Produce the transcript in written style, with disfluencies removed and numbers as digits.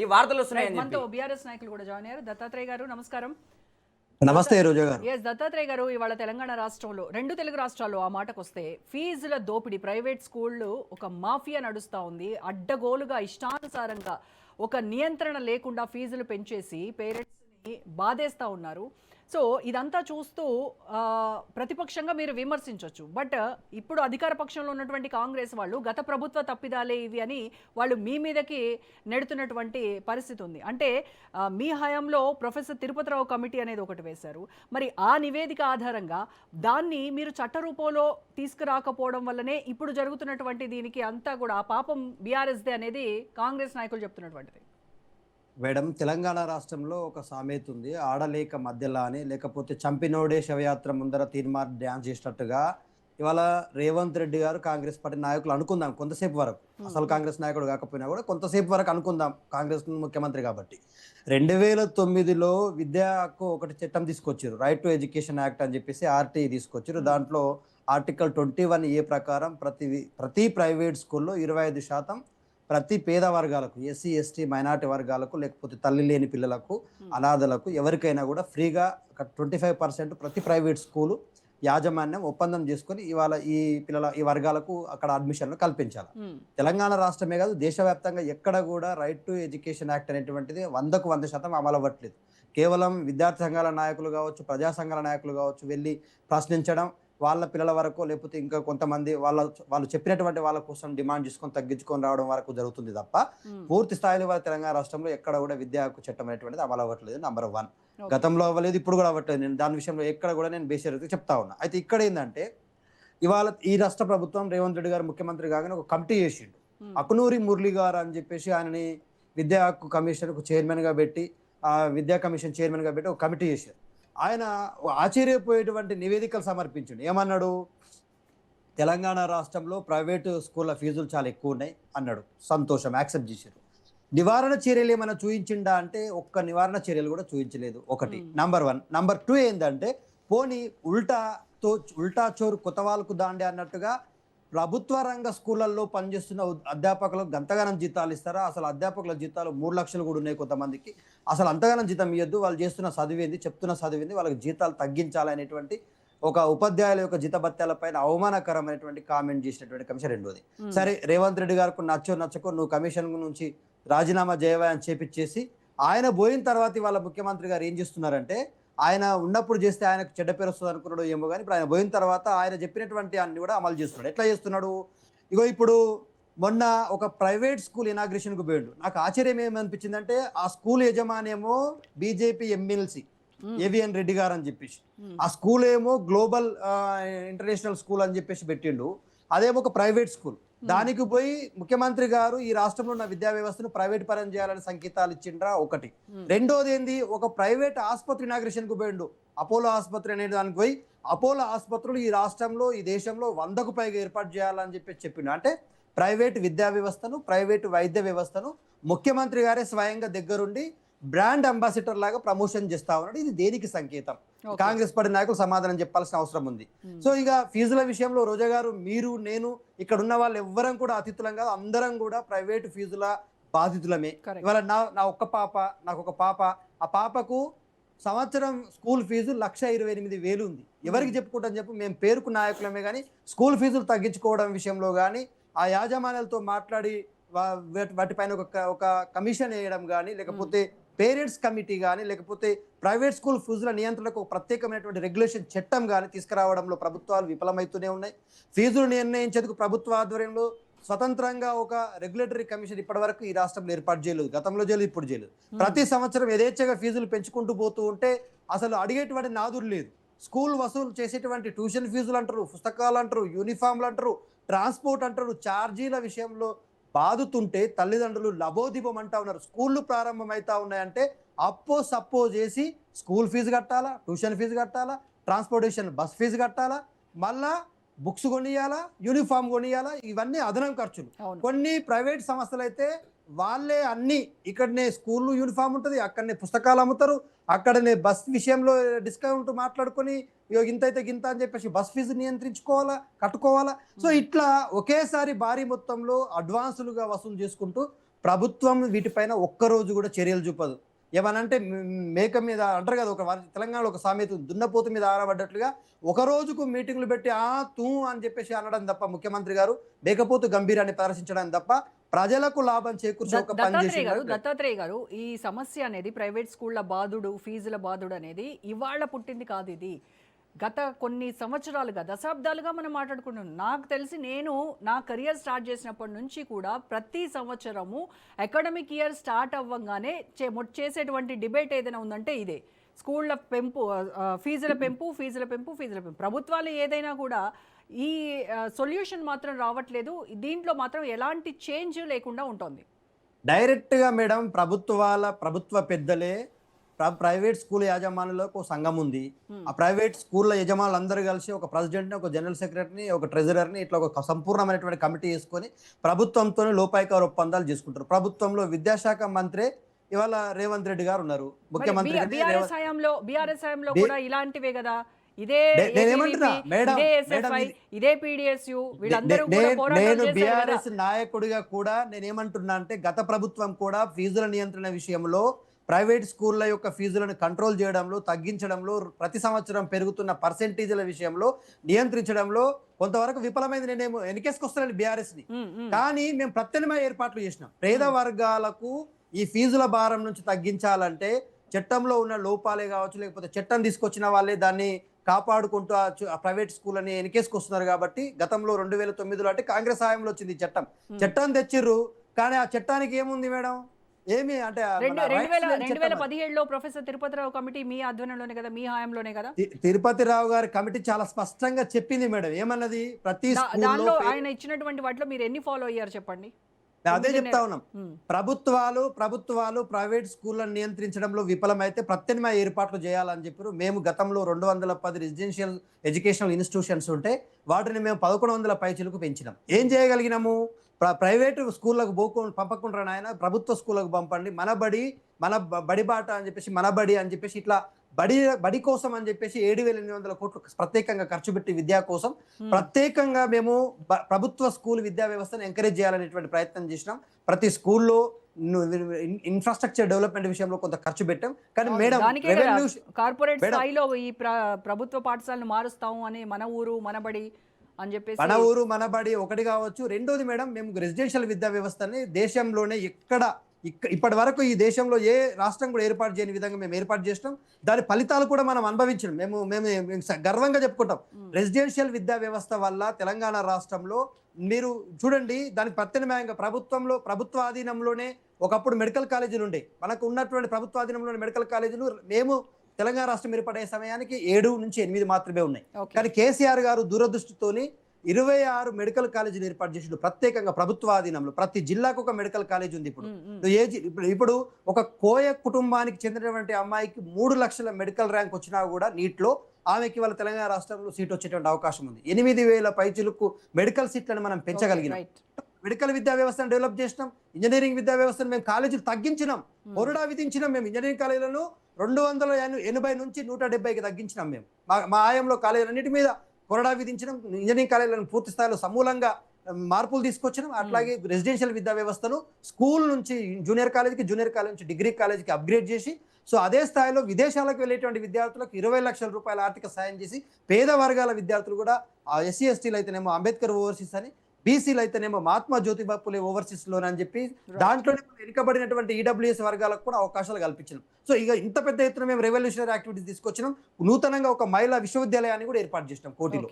ఈ వార్తలు వస్తున్నాయని మనతో చెప్పి. బీఆర్ఎస్ నాయకులు కూడా జాయిన్ అయ్యారు. దత్తాత్రేయ గారు నమస్కారం. నమస్తే రోజా గారు. దత్తాత్రేయ గారు, ఇవాళ తెలంగాణ రాష్ట్రంలో 2 తెలుగు రాష్ట్రాల్లో ఆ మాటకొస్తే ఫీజుల దోపిడీ, ప్రైవేట్ స్కూళ్ళు ఒక మాఫియా నడుస్తూ ఉంది. అడ్డగోలుగా ఇష్టానుసారంగా ఒక నియంత్రణ లేకుండా ఫీజులు పెంచేసి పేరెంట్స్ని బాధేస్తూ ఉన్నారు. సో ఇదంతా చూస్తూ ప్రతిపక్షంగా మీరు విమర్శించవచ్చు. బట్ ఇప్పుడు అధికార పక్షంలో ఉన్నటువంటి కాంగ్రెస్ వాళ్ళు గత ప్రభుత్వ తప్పిదాలే ఇవి అని వాళ్ళు మీ మీదకి నెడుతున్నటువంటి పరిస్థితి ఉంది. అంటే మీ హయాంలో ప్రొఫెసర్ తిరుపతిరావు కమిటీ అనేది ఒకటి వేశారు. మరి ఆ నివేదిక ఆధారంగా దాన్ని మీరు చట్టరూపంలో తీసుకురాకపోవడం వల్లనే ఇప్పుడు జరుగుతున్నటువంటి దీనికి అంతా కూడా ఆ పాపం బీఆర్ఎస్దే అనేది కాంగ్రెస్ నాయకులు చెప్తున్నటువంటిది. మేడం, తెలంగాణ రాష్ట్రంలో ఒక సామెత ఉంది, ఆడలేక మధ్యలా అని, లేకపోతే చంపినోడే శవయాత్ర ముందర తీర్మార్ డ్యాన్స్ చేసినట్టుగా ఇవాళ రేవంత్ రెడ్డి గారు కాంగ్రెస్ పార్టీ నాయకులు అనుకుందాం కొంతసేపు వరకు, అసలు కాంగ్రెస్ నాయకుడు కాకపోయినా కూడా కొంతసేపు వరకు అనుకుందాం, కాంగ్రెస్ ముఖ్యమంత్రి కాబట్టి 2009లో విద్యా హక్కు ఒకటి చట్టం తీసుకొచ్చారు, రైట్ టు ఎడ్యుకేషన్ యాక్ట్ అని చెప్పేసి ఆర్టీఈ తీసుకొచ్చారు. దాంట్లో ఆర్టికల్ 21A ప్రకారం ప్రతి ప్రైవేట్ స్కూల్లో 25% ప్రతి పేద వర్గాలకు, ఎస్సీ ఎస్టీ మైనార్టీ వర్గాలకు, లేకపోతే తల్లి లేని పిల్లలకు, అనాథలకు, ఎవరికైనా కూడా ఫ్రీగా 25% ప్రతి ప్రైవేట్ స్కూలు యాజమాన్యం ఒప్పందం చేసుకొని ఇవాళ ఈ వర్గాలకు అక్కడ అడ్మిషన్లు కల్పించాలి. తెలంగాణ రాష్ట్రమే కాదు, దేశవ్యాప్తంగా ఎక్కడ కూడా రైట్ టు ఎడ్యుకేషన్ యాక్ట్ అనేటువంటిది 100% అమలు అవ్వట్లేదు. కేవలం విద్యార్థి సంఘాల నాయకులు కావచ్చు, ప్రజా సంఘాల నాయకులు కావచ్చు వెళ్ళి ప్రశ్నించడం, వాళ్ళ పిల్లల వరకు లేకపోతే ఇంకా కొంతమంది వాళ్ళు చెప్పినటువంటి వాళ్ళ కోసం డిమాండ్ చేసుకొని తగ్గించుకొని రావడం వరకు జరుగుతుంది తప్ప పూర్తి స్థాయిలో వాళ్ళ తెలంగాణ రాష్ట్రంలో ఎక్కడ కూడా విద్యా హక్కు చట్టం అనేటువంటిది అమలు అవ్వట్లేదు. నంబర్ 1, గతంలో అవ్వలేదు, ఇప్పుడు కూడా అవ్వట్లేదు. నేను దాని విషయంలో ఎక్కడ కూడా నేను బేషరతుగా చెప్తా ఉన్నా. అయితే ఇక్కడ ఏంటంటే ఇవాళ ఈ రాష్ట్ర ప్రభుత్వం రేవంత్ రెడ్డి గారు ముఖ్యమంత్రి కాగానే ఒక కమిటీ చేసిండు, అకునూరి మురళి గారు అని చెప్పేసి ఆయనని విద్యా హక్కు కమిషన్కు చైర్మన్గా పెట్టి, ఆ విద్యా కమిషన్ చైర్మన్గా పెట్టి ఒక కమిటీ చేశారు. ఆయన ఆశ్చర్యపోయేటువంటి నివేదికలు సమర్పించండి. ఏమన్నాడు, తెలంగాణ రాష్ట్రంలో ప్రైవేటు స్కూళ్ళ ఫీజులు చాలా ఎక్కువ ఉన్నాయి అన్నాడు. సంతోషం, యాక్సెప్ట్ చేశారు. నివారణ చర్యలు ఏమైనా చూయించిండా అంటే ఒక్క నివారణ చర్యలు కూడా చూయించలేదు. ఒకటి నంబర్ 1. నంబర్ 2 ఏంటంటే పోనీ ఉల్టా చోరు కొత్త వాళ్ళకు దాండే అన్నట్టుగా ప్రభుత్వ రంగ స్కూళ్ళల్లో పనిచేస్తున్న అధ్యాపకులకు గంతగానం జీతాలు ఇస్తారా? అసలు అధ్యాపకుల జీతాలు 3 లక్షలు కూడా ఉన్నాయి కొంతమందికి. అసలు అంతగానం జీతం ఇవ్వద్దు, వాళ్ళు చేస్తున్న చదివింది, చెప్తున్న చదివింది, వాళ్ళకి జీతాలు తగ్గించాలనేటువంటి ఒక ఉపాధ్యాయుల యొక్క జీతభత్యాల పైన అవమానకరమైనటువంటి కామెంట్ చేసినటువంటి కమిషన్. రెండోది, సరే రేవంత్ రెడ్డి గారికి నచ్చకో నువ్వు కమిషన్ నుంచి రాజీనామా చేయవా అని చేపిచ్చేసి ఆయన పోయిన తర్వాత వాళ్ళ ముఖ్యమంత్రి గారు ఏం చేస్తున్నారంటే, ఆయన ఉన్నప్పుడు చేస్తే ఆయనకు చెడ్డ పేరు వస్తుంది అనుకున్నాడు ఏమో కానీ ఇప్పుడు ఆయన పోయిన తర్వాత ఆయన చెప్పినటువంటి అన్ని కూడా అమలు చేస్తున్నాడు. ఎట్లా చేస్తున్నాడు? ఇప్పుడు మొన్న ఒక ప్రైవేట్ స్కూల్ ఇనాగ్రేషన్కు పోయిండు. నాకు ఆశ్చర్యం ఏమనిపించిందంటే ఆ స్కూల్ యజమానేమో బీజేపీ ఎమ్మెల్సీ ఏవిఎన్ రెడ్డి గారు అని చెప్పేసి, ఆ స్కూల్ ఏమో గ్లోబల్ ఇంటర్నేషనల్ స్కూల్ అని చెప్పేసి పెట్టిండు. అదేమో ఒక ప్రైవేట్ స్కూల్. దానికి పోయి ముఖ్యమంత్రి గారు ఈ రాష్ట్రంలో ఉన్న విద్యా వ్యవస్థను ప్రైవేట్ పరం చేయాలని సంకేతాలు ఇచ్చిండ్రా ఒకటి. రెండోది ఏంది, ఒక ప్రైవేట్ ఆసుపత్రి ఇనాగ్రేషన్ కు పోయిండు, అపోలో ఆసుపత్రి అనే దానికి పోయి అపోలో ఆసుపత్రులు ఈ రాష్ట్రంలో ఈ దేశంలో 100కు పైగా ఏర్పాటు చేయాలని చెప్పి చెప్పిండు. అంటే ప్రైవేట్ విద్యా వ్యవస్థను, ప్రైవేట్ వైద్య వ్యవస్థను ముఖ్యమంత్రి గారే స్వయంగా దగ్గరుండి బ్రాండ్ అంబాసిడర్ లాగా ప్రమోషన్ చేస్తా ఉన్నాడు. ఇది దేనికి సంకేతం? కాంగ్రెస్ పార్టీ నాయకులు సమాధానం చెప్పాల్సిన అవసరం ఉంది. సో ఇక ఫీజుల విషయంలో రోజా గారు, మీరు, నేను, ఇక్కడ ఉన్న వాళ్ళు ఎవ్వరం కూడా అతిథులం కాదు, అందరం కూడా ప్రైవేటు ఫీజుల బాధితులమే. ఇవాళ నాకు ఒక పాప, ఆ పాపకు సంవత్సరం స్కూల్ ఫీజు 1,28,000 ఉంది. ఎవరికి చెప్పుకుంటాం చెప్పు? మేము పేరుకు నాయకులమే కానీ స్కూల్ ఫీజులు తగ్గించుకోవడం విషయంలో కానీ ఆ యాజమాన్యాలతో మాట్లాడి వాటిపైన ఒక కమిషన్ వేయడం కానీ, లేకపోతే పేరెంట్స్ కమిటీ కానీ, లేకపోతే ప్రైవేట్ స్కూల్ ఫీజుల నియంత్రణకు ఒక ప్రత్యేకమైనటువంటి రెగ్యులేషన్ చట్టం కానీ తీసుకురావడంలో ప్రభుత్వాలు విఫలమవుతూనే ఉన్నాయి. ఫీజులు నిర్ణయించేందుకు ప్రభుత్వ ఆధ్వర్యంలో స్వతంత్రంగా ఒక రెగ్యులేటరీ కమిషన్ ఇప్పటివరకు ఈ రాష్ట్రంలో ఏర్పాటు చేయలేదు. గతంలో చేయలేదు, ఇప్పుడు చేయలేదు. ప్రతి సంవత్సరం యథేచ్ఛగా ఫీజులు పెంచుకుంటూ పోతూ ఉంటే అసలు అడిగేటువంటి నాదురు లేదు. స్కూల్ వసూలు చేసేటువంటి ట్యూషన్ ఫీజులు అంటారు, పుస్తకాలు అంటారు, యూనిఫామ్లు అంటారు, ట్రాన్స్పోర్ట్ అంటారు, ఛార్జీల విషయంలో బాదుతుంటే తల్లిదండ్రులు లబోదిబం అంటా ఉన్నారు. స్కూళ్ళు ప్రారంభమవుతా ఉన్నాయంటే అప్పో సప్పో చేసి స్కూల్ ఫీజు కట్టాలా, ట్యూషన్ ఫీజు కట్టాలా, ట్రాన్స్పోర్టేషన్ బస్ ఫీజు కట్టాలా, మళ్ళా బుక్స్ కొనియాలా, యూనిఫామ్ కొనియాలా, ఇవన్నీ అదనం ఖర్చులు. కొన్ని ప్రైవేట్ సంస్థలు అయితే వాళ్ళే అన్ని, ఇక్కడనే స్కూల్ యూనిఫామ్ ఉంటుంది, అక్కడనే పుస్తకాలు అమ్ముతారు, అక్కడనే బస్ విషయంలో డిస్కౌంట్ మాట్లాడుకొని ఇంతైతే గింత అని చెప్పేసి బస్ ఫీజు నియంత్రించుకోవాలా, కట్టుకోవాలా. సో ఇట్లా ఒకేసారి భారీ మొత్తంలో అడ్వాన్సులుగా వసూలు చేసుకుంటూ ప్రభుత్వం వీటిపైన ఒక్కరోజు కూడా చర్యలు చూపదు. ఏమనంటే మేక మీద అంటారు కదా, తెలంగాణలో ఒక సామెత ఉంది, దున్నపోతు మీద ఆరబడ్డట్లుగా ఒక రోజుకు మీటింగ్లు పెట్టి తూ అని చెప్పేసి అనడం తప్ప ముఖ్యమంత్రి గారు మేకపోతు గంభీరాన్ని ప్రదర్శించడం తప్ప ప్రజలకు లాభం చేకూర్చే ఒక పని దత్తాత్రేయ గారు, ఈ సమస్య అనేది ప్రైవేట్ స్కూళ్ల బాధుడు, ఫీజుల బాధుడు అనేది ఇవాళ పుట్టింది కాదు. ఇది గత కొన్ని సంవత్సరాలుగా, దశాబ్దాలుగా మనం మాట్లాడుకుంటున్నాం. నాకు తెలిసి నేను నా కెరియర్ స్టార్ట్ చేసినప్పటి నుంచి కూడా ప్రతి సంవత్సరము అకాడమిక్ ఇయర్ స్టార్ట్ అవ్వగానే చేసేటువంటి డిబేట్ ఏదైనా ఉందంటే ఇదే, స్కూళ్ళ పెంపు, ఫీజుల పెంపు. ప్రభుత్వాలు ఏదైనా కూడా ఈ సొల్యూషన్ మాత్రం రావట్లేదు. దీంట్లో మాత్రం ఎలాంటి చేంజ్ లేకుండా ఉంటుంది. డైరెక్ట్గా మేడం ప్రభుత్వ పెద్దలే ప్రైవేట్ స్కూల్ యాజమానులకు సంఘం ఉంది. ఆ ప్రైవేట్ స్కూళ్ళ యజమానులు అందరూ కలిసి ఒక ప్రెసిడెంట్ని, ఒక జనరల్ సెక్రటరీని, ఒక ట్రెజరర్ని, ఇట్లా ఒక సంపూర్ణమైనటువంటి కమిటీ వేసుకొని ప్రభుత్వంతో లోపాయికార ఒప్పందాలు చేసుకుంటారు. ప్రభుత్వంలో విద్యాశాఖ మంత్రి ఇవాళ రేవంత్ రెడ్డి గారు ఉన్నారు, ముఖ్యమంత్రి. బీఆర్ఎస్ హయాంలో కూడా ఇలాంటివే కదా, ఇదే పీడిఎస్యు, నేను బీఆర్ఎస్ నాయకుడిగా కూడా నేనేమంటున్నా అంటే, గత ప్రభుత్వం కూడా ఫీజుల నియంత్రణ విషయంలో ప్రైవేట్ స్కూళ్ళ యొక్క ఫీజులను కంట్రోల్ చేయడంలో, తగ్గించడంలో, ప్రతి సంవత్సరం పెరుగుతున్న పర్సెంటేజ్ల విషయంలో నియంత్రించడంలో కొంతవరకు విఫలమైంది. నేనేమో వెనకేసుకొస్తానండి బీఆర్ఎస్ ని. కానీ మేము ప్రత్యామ్నాయ ఏర్పాట్లు చేసినాం. పేద వర్గాలకు ఈ ఫీజుల భారం నుంచి తగ్గించాలంటే చట్టంలో ఉన్న లోపాలే కావచ్చు, లేకపోతే చట్టం తీసుకొచ్చిన వాళ్ళే దాన్ని కాపాడుకుంటూ ఆ ప్రైవేట్ స్కూల్ అని వెనకేసుకొస్తున్నారు. కాబట్టి గతంలో 2009లో అంటే కాంగ్రెస్ హయాంలో వచ్చింది చట్టం తెచ్చిర్రు. కానీ ఆ చట్టానికి ఏముంది మేడం, ఏమి అంటే 2017లో ప్రొఫెసర్ తిరుపతిరావు కమిటీ మీ ఆధ్వర్యంలోనే కదా, మీ హయాంలోనే కదా. తిరుపతిరావు గారి కమిటీ చాలా స్పష్టంగా చెప్పింది మేడం. ఏమన్నది, ప్రతి దానిలో ఆయన ఇచ్చినటువంటి వాటిలో మీరు ఎన్ని ఫాలో అయ్యారు చెప్పండి. అదే చెప్తా ఉన్నాం. ప్రభుత్వాలు ప్రైవేట్ స్కూళ్లను నియంత్రించడంలో విఫలమైతే ప్రత్యామ్నాయ ఏర్పాట్లు చేయాలని చెప్పారు. మేము గతంలో 210 రెసిడెన్షియల్ ఎడ్యుకేషనల్ ఇన్స్టిట్యూషన్స్ ఉంటే వాటిని మేము 1100 పైచిలకు పెంచినాం. ఏం చేయగలిగినాము, ప్రైవేటు స్కూళ్ళకు పంపకుండా ఆయన ప్రభుత్వ స్కూళ్ళకు పంపండి, మన బడి బాట అని చెప్పేసి, మన బడి అని చెప్పేసి, ఇట్లా బడి కోసం అని చెప్పేసి 7,800 కోట్లు ప్రత్యేకంగా ఖర్చు పెట్టి విద్యా కోసం ప్రత్యేకంగా మేము ప్రభుత్వ స్కూల్ విద్యా వ్యవస్థను ఎంకరేజ్ చేయాలనేటువంటి ప్రయత్నం చేసినాం. ప్రతి స్కూల్లో ఇన్ఫ్రాస్ట్రక్చర్ డెవలప్మెంట్ విషయంలో కొంత ఖర్చు పెట్టాం. కానీ మేడం, కార్పొరేట్ స్థాయిలో ఈ ప్రభుత్వ పాఠశాలను మారుస్తాము అని మన ఊరు మన బడి అని చెప్పేసి, మన ఊరు మన బడి ఒకటి కావచ్చు. రెండోది మేడం, మేము రెసిడెన్షియల్ విద్యా వ్యవస్థని దేశంలోనే ఇప్పటి వరకు ఈ దేశంలో ఏ రాష్ట్రం కూడా ఏర్పాటు చేయని విధంగా మేము ఏర్పాటు చేసినాం. దాని ఫలితాలు కూడా మనం అనుభవించాం. మేము గర్వంగా చెప్పుకుంటాం. రెసిడెన్షియల్ విద్యా వ్యవస్థ వల్ల తెలంగాణ రాష్ట్రంలో మీరు చూడండి, దాని ప్రత్యామ్నాయంగా ప్రభుత్వ ఆధీనంలోనే ఒకప్పుడు మెడికల్ కాలేజీలు ఉండే, మనకు ఉన్నటువంటి ప్రభుత్వ ఆధీనంలోని మెడికల్ కాలేజీలు మేము తెలంగాణ రాష్ట్రం ఏర్పడే సమయానికి 7 నుంచి 8 మాత్రమే ఉన్నాయి. కానీ కేసీఆర్ గారు దూరదృష్టితోని 26 మెడికల్ కాలేజీలు ఏర్పాటు చేసిండు ప్రత్యేకంగా ప్రభుత్వ ఆధీనంలో. ప్రతి జిల్లాకు ఒక మెడికల్ కాలేజ్ ఉంది. ఇప్పుడు ఒక కోయ కుటుంబానికి చెందినటువంటి అమ్మాయికి 3 లక్షల మెడికల్ ర్యాంక్ వచ్చినా కూడా నీట్లో ఆమెకి వాళ్ళ తెలంగాణ రాష్ట్రంలో సీట్ వచ్చేటువంటి అవకాశం ఉంది. 8,000 పైచిలకు మెడికల్ సీట్లను మనం పెంచగలిగినాం. మెడికల్ విద్యా వ్యవస్థను డెవలప్ చేసినాం. ఇంజనీరింగ్ విద్యా వ్యవస్థను మేము కాలేజీలు తగ్గించినాం, కొరడా విధించినాం. మేము ఇంజనీరింగ్ కాలేజీలను 280 నుంచి 170కి తగ్గించినాం. మేము మా ఆయంలో కాలేజీలన్నిటి మీద కొరడా విధించడం, ఇంజనీరింగ్ కాలేజీలను పూర్తి స్థాయిలో సమూలంగా మార్పులు తీసుకొచ్చినాం. అట్లాగే రెసిడెన్షియల్ విద్యా వ్యవస్థను స్కూల్ నుంచి జూనియర్ కాలేజ్ నుంచి డిగ్రీ కాలేజీకి అప్గ్రేడ్ చేసి, సో అదే స్థాయిలో విదేశాలకు వెళ్ళేటువంటి విద్యార్థులకు 20 లక్షల రూపాయల ఆర్థిక సాయం చేసి, పేద వర్గాల విద్యార్థులు కూడా ఎస్సీ ఎస్టీలు అయితేనేమో అంబేద్కర్ ఓవర్సీస్ అని, బీసీలు అయితేనేమో మహాత్మా జ్యోతిబా ఫులే ఓవర్సీస్ లోన్ అని చెప్పి దాంట్లోనే వెనుకబడినటువంటి ఈడబ్ల్యూఎస్ వర్గాలకు కూడా అవకాశాలు కల్పించినాం. సో ఇక ఇంత పెద్ద ఎత్తున మేము రెవల్యూషనరీ యాక్టివిటీస్ తీసుకొచ్చినాం. నూతనంగా ఒక మహిళా విశ్వవిద్యాలయాన్ని కూడా ఏర్పాటు చేసినాం కోటిలో.